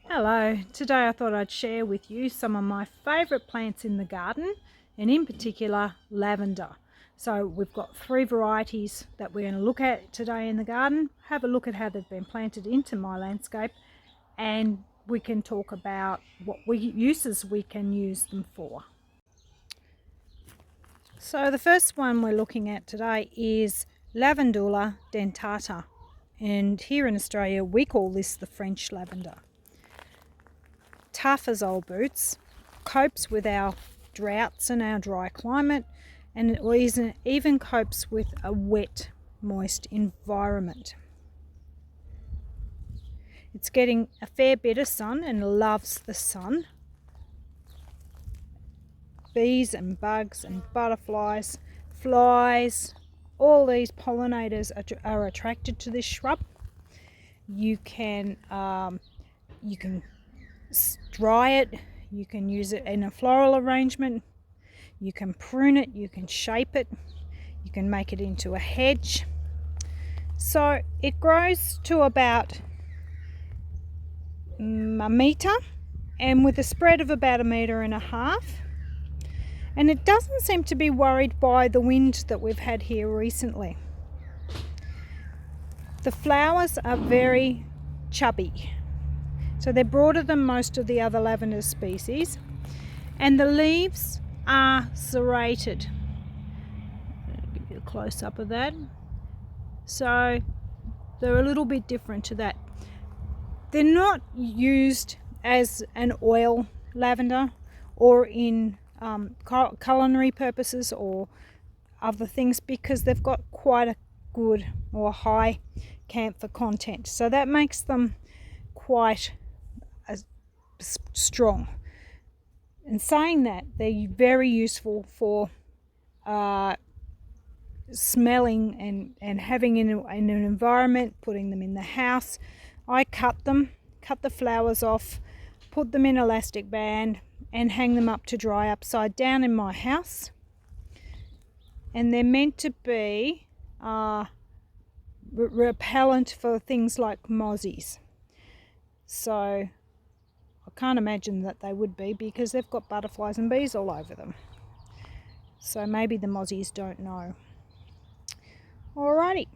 Hello, today I thought I'd share with you some of my favourite plants in the garden, and in particular lavender. So we've got 3 varieties that we're going to look at today in the garden, have a look at how they've been planted into my landscape, and we can talk about what uses we can use them for. So the first one we're looking at today is Lavendula dentata, and here in Australia we call this the French lavender. Tough as old boots, copes with our droughts and our dry climate, and it even copes with a wet, moist environment. It's getting a fair bit of sun and loves the sun. Bees and bugs and butterflies, flies, all these pollinators are attracted to this shrub. You can dry it, you can use it in a floral arrangement, you can prune it, you can shape it, you can make it into a hedge. So it grows to about a metre, and with a spread of about 1.5 metres, and it doesn't seem to be worried by the wind that we've had here recently. The flowers are very chubby, so they're broader than most of the other lavender species, and the leaves are serrated. I'll give you a close-up of that. So they're a little bit different to that. They're not used as an oil lavender or in culinary purposes or other things, because they've got quite a good or high camphor content. So that makes them quite strong. And saying that, they're very useful for smelling and having in an environment, putting them in the house. I cut the flowers off, put them in elastic band and hang them up to dry upside down in my house. And they're meant to be repellent for things like mozzies. So I can't imagine that they would be, because they've got butterflies and bees all over them. So maybe the mozzies don't know. Alrighty.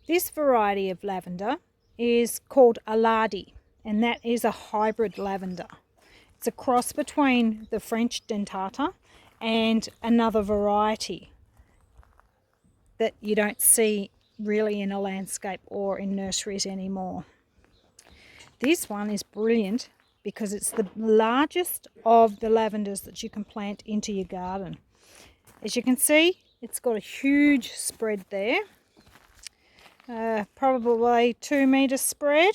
This variety of lavender is called a lardi, and that is a hybrid lavender. It's a cross between the French dentata and another variety that you don't see really in a landscape or in nurseries anymore. This one is brilliant because it's the largest of the lavenders that you can plant into your garden. As you can see, it's got a huge spread there, probably 2 metre spread,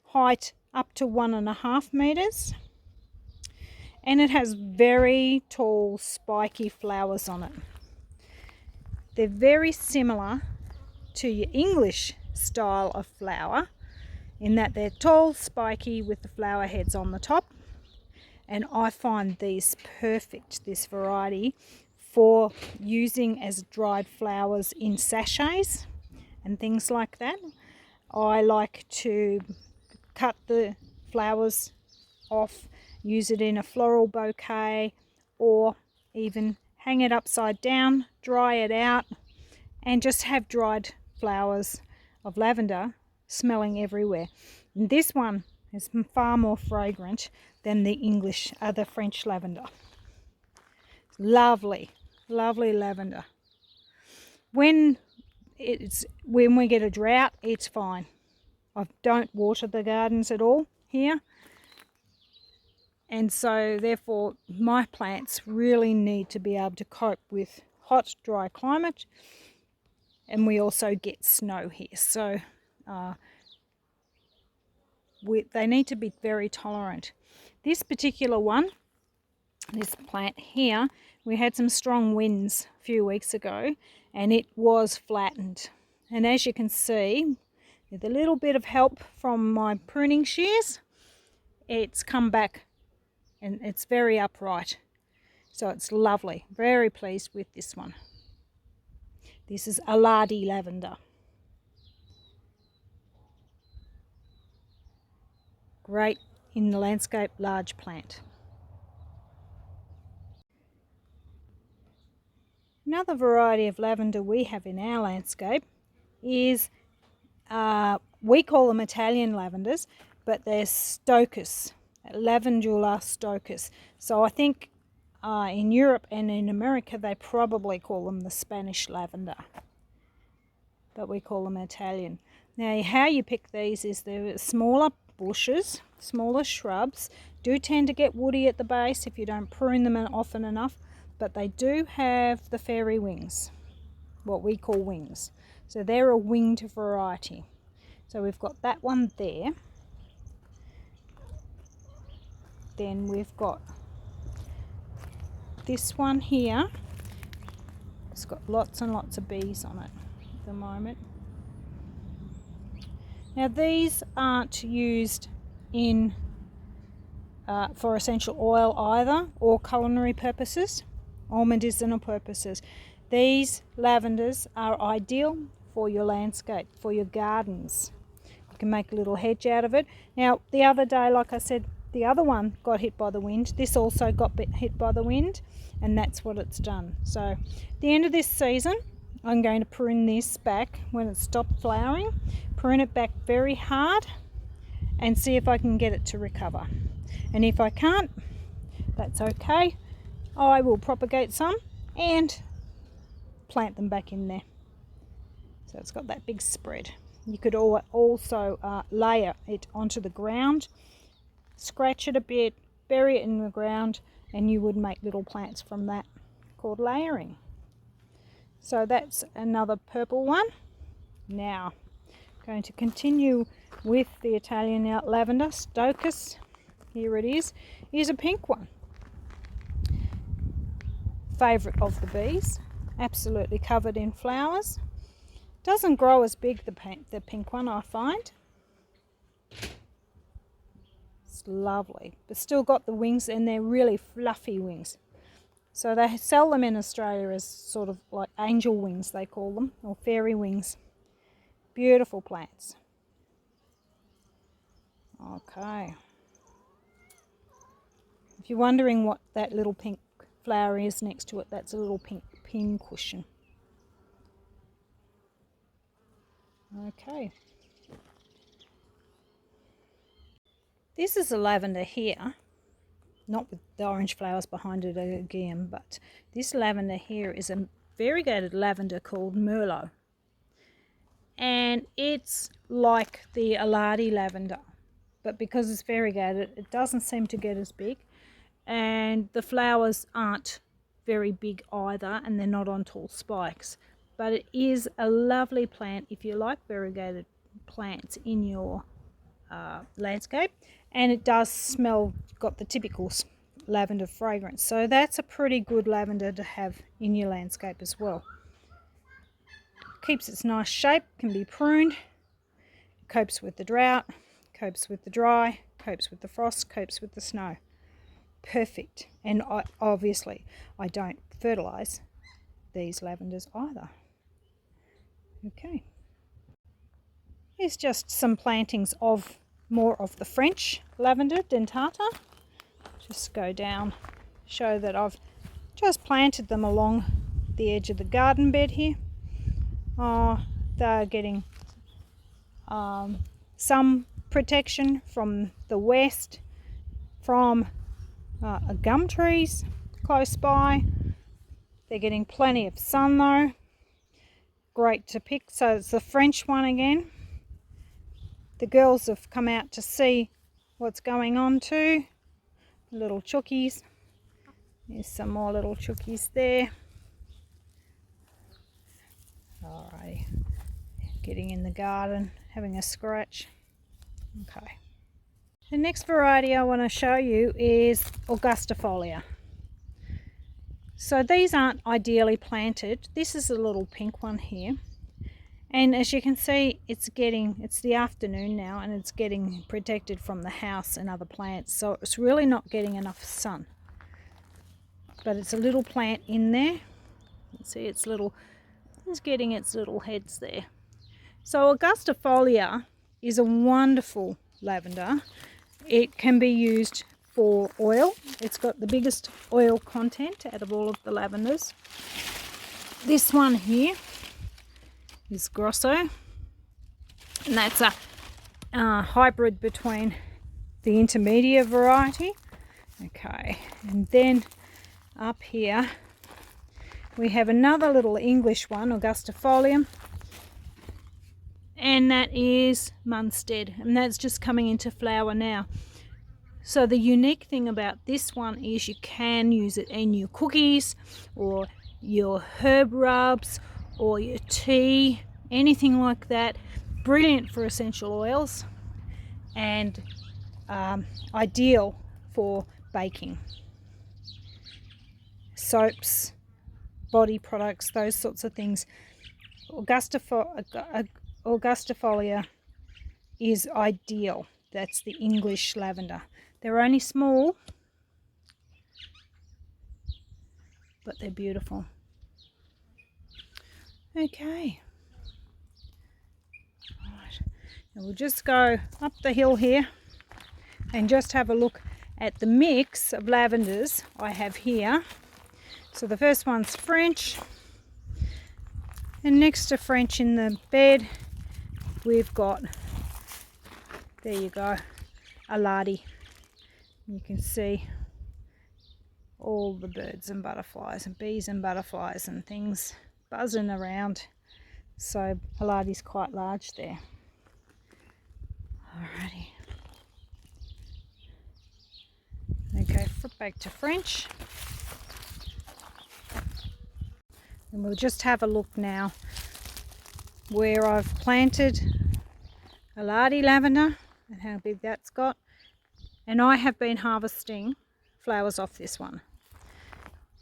height up to 1.5 metres, and it has very tall spiky flowers on it. They're very similar to your English style of flower, in that they're tall, spiky, with the flower heads on the top. And I find these perfect, this variety, for using as dried flowers in sachets and things like that. I like to cut the flowers off, use it in a floral bouquet, or even hang it upside down, dry it out, and just have dried flowers of lavender smelling everywhere. And this one is far more fragrant than the French lavender. Lovely, lovely lavender. When we get a drought, it's fine. I don't water the gardens at all here, and so therefore my plants really need to be able to cope with hot, dry climate, and we also get snow here, so they need to be very tolerant. This particular one, this plant here, we had some strong winds a few weeks ago and it was flattened. And as you can see, with a little bit of help from my pruning shears, it's come back and it's very upright. So it's lovely. Very pleased with this one. This is a lardi lavender. Great in the landscape, large plant. Another variety of lavender we have in our landscape is, we call them Italian lavenders, but they're stokus, Lavendula stokus. So I think in Europe and in America they probably call them the Spanish lavender, but we call them Italian. Now how you pick these is they're smaller bushes, smaller shrubs, do tend to get woody at the base if you don't prune them often enough, but they do have the fairy wings, what we call wings. So they're a winged variety. So we've got that one there. Then we've got this one here. It's got lots and lots of bees on it at the moment. Now these aren't used in for essential oil either, or culinary purposes or medicinal purposes. These lavenders are ideal for your landscape, for your gardens. You can make a little hedge out of it. Now the other day, like I said, the other one got hit by the wind. This also got hit by the wind, and that's what it's done. So at the end of this season, I'm going to prune this back when it's stopped flowering, prune it back very hard and see if I can get it to recover. And if I can't, that's okay. I will propagate some and plant them back in there. So it's got that big spread. You could also layer it onto the ground, scratch it a bit, bury it in the ground, and you would make little plants from that, called layering. So that's another purple one. Now I'm going to continue with the Italian lavender, stokus. Here it is. Here's a pink one. Favourite of the bees, absolutely covered in flowers. Doesn't grow as big, the pink one, I find. It's lovely, but still got the wings, and they're really fluffy wings. So they sell them in Australia as sort of like angel wings, they call them, or fairy wings. Beautiful plants. Okay. If you're wondering what that little pink flower is next to it, that's a little pink pin cushion. Okay. This is a lavender here, not with the orange flowers behind it again, but this lavender here is a variegated lavender called Merlot. And it's like the lardi lavender, but because it's variegated, it doesn't seem to get as big. And the flowers aren't very big either, and they're not on tall spikes. But it is a lovely plant if you like variegated plants in your landscape, and it does smell, got the typical lavender fragrance. So that's a pretty good lavender to have in your landscape as well. Keeps its nice shape, can be pruned, copes with the drought, copes with the dry, copes with the frost, copes with the snow. Perfect. And obviously I don't fertilize these lavenders either. Okay, here's just some plantings of more of the French lavender, dentata. Just go down, show that I've just planted them along the edge of the garden bed here. They're getting some protection from the west, from gum trees close by. They're getting plenty of sun though. Great to pick. So it's the French one again. The girls have come out to see what's going on too. Little chookies. There's some more little chookies there. Alrighty. Getting in the garden, having a scratch. Okay. The next variety I want to show you is Augustifolia. So these aren't ideally planted. This is a little pink one here. And as you can see, it's the afternoon now, and it's getting protected from the house and other plants. So it's really not getting enough sun. But it's a little plant in there. You can see it's getting its little heads there. So Augustifolia is a wonderful lavender. It can be used for oil. It's got the biggest oil content out of all of the lavenders. This one here is Grosso, and that's a hybrid between the intermediate variety. Okay, and then up here we have another little English one, Augustifolium, and that is Munstead, and that's just coming into flower now. So the unique thing about this one is you can use it in your cookies or your herb rubs or your tea, anything like that. Brilliant for essential oils and ideal for baking. Soaps, body products, those sorts of things. Augustifolia is ideal. That's the English lavender. They're only small, but they're beautiful. Okay. Right. Now we'll just go up the hill here and just have a look at the mix of lavenders I have here. So the first one's French, and next to French in the bed we've got, there you go, a lardi. You can see all the birds and butterflies and bees and butterflies and things buzzing around. So a lardi's quite large there. Alrighty. Okay, flip back to French. And we'll just have a look now where I've planted a lardi lavender and how big that's got. And I have been harvesting flowers off this one,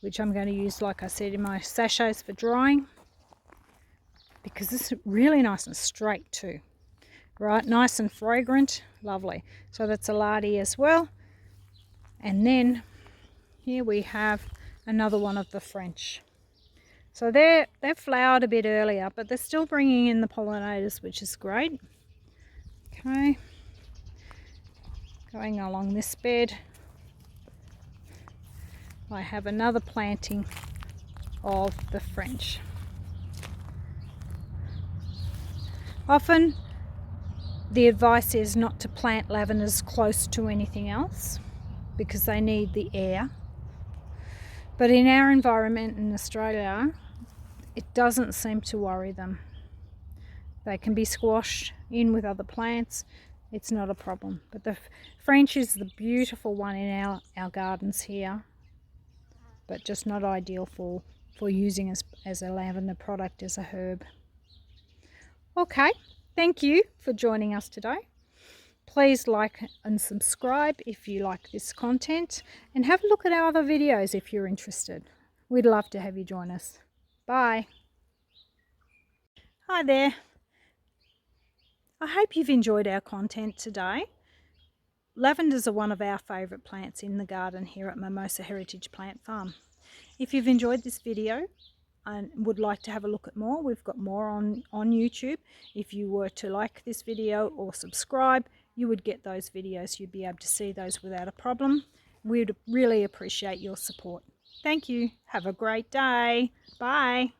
which I'm going to use, like I said, in my sachets for drying, because this is really nice and straight too. Right, nice and fragrant, lovely. So that's a lardi as well. And then here we have another one of the French. So they've flowered a bit earlier, but they're still bringing in the pollinators, which is great. Okay. Going along this bed, I have another planting of the French. Often the advice is not to plant lavenders close to anything else because they need the air. But in our environment in Australia, it doesn't seem to worry them. They can be squashed in with other plants. It's not a problem. But the French is the beautiful one in our gardens here, but just not ideal for using as a lavender product, as a herb. Okay, thank you for joining us today. Please like and subscribe if you like this content, and have a look at our other videos if you're interested. We'd love to have you join us. Bye. Hi there. I hope you've enjoyed our content today. Lavenders are one of our favourite plants in the garden here at Mimosa Heritage Plant Farm. If you've enjoyed this video and would like to have a look at more, we've got more on YouTube. If you were to like this video or subscribe, you would get those videos. You'd be able to see those without a problem. We'd really appreciate your support. Thank you. Have a great day. Bye.